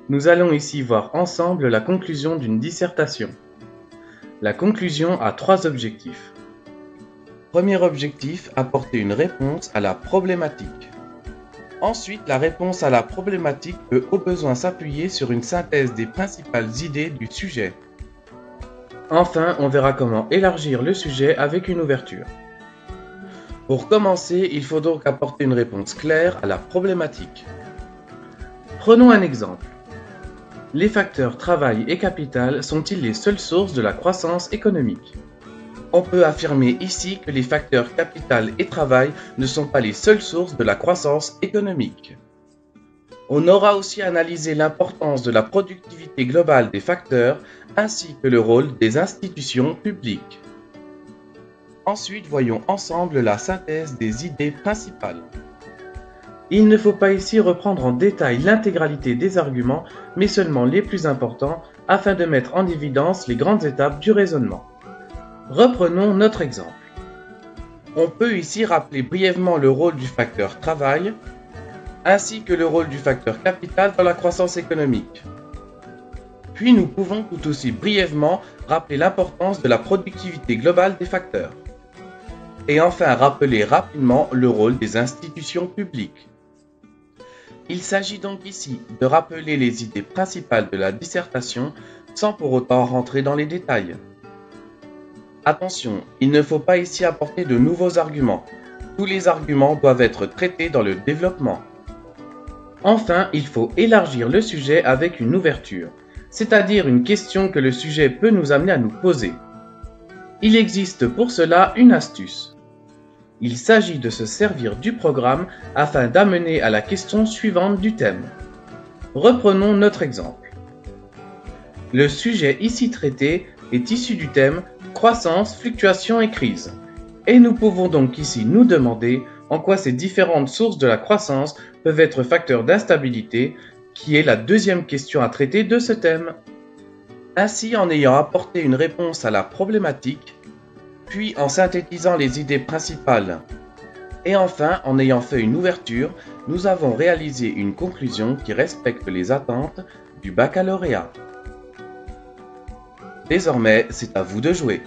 Nous allons ici voir ensemble la conclusion d'une dissertation. La conclusion a 3 objectifs. Premier objectif, apporter une réponse à la problématique. Ensuite, la réponse à la problématique peut au besoin s'appuyer sur une synthèse des principales idées du sujet. Enfin, on verra comment élargir le sujet avec une ouverture. Pour commencer, il faut donc apporter une réponse claire à la problématique. Prenons un exemple. Les facteurs travail et capital sont-ils les seules sources de la croissance économique? On peut affirmer ici que les facteurs capital et travail ne sont pas les seules sources de la croissance économique. On aura aussi analysé l'importance de la productivité globale des facteurs ainsi que le rôle des institutions publiques. Ensuite, voyons ensemble la synthèse des idées principales. Il ne faut pas ici reprendre en détail l'intégralité des arguments, mais seulement les plus importants afin de mettre en évidence les grandes étapes du raisonnement. Reprenons notre exemple. On peut ici rappeler brièvement le rôle du facteur travail, ainsi que le rôle du facteur capital dans la croissance économique. Puis nous pouvons tout aussi brièvement rappeler l'importance de la productivité globale des facteurs. Et enfin rappeler rapidement le rôle des institutions publiques. Il s'agit donc ici de rappeler les idées principales de la dissertation sans pour autant rentrer dans les détails. Attention, il ne faut pas ici apporter de nouveaux arguments. Tous les arguments doivent être traités dans le développement. Enfin, il faut élargir le sujet avec une ouverture, c'est-à-dire une question que le sujet peut nous amener à nous poser. Il existe pour cela une astuce. Il s'agit de se servir du programme afin d'amener à la question suivante du thème. Reprenons notre exemple. Le sujet ici traité est issu du thème croissance, fluctuation et crise. Et nous pouvons donc ici nous demander en quoi ces différentes sources de la croissance peuvent être facteurs d'instabilité, qui est la deuxième question à traiter de ce thème. Ainsi, en ayant apporté une réponse à la problématique, puis en synthétisant les idées principales, et enfin en ayant fait une ouverture, nous avons réalisé une conclusion qui respecte les attentes du baccalauréat. Désormais, c'est à vous de jouer.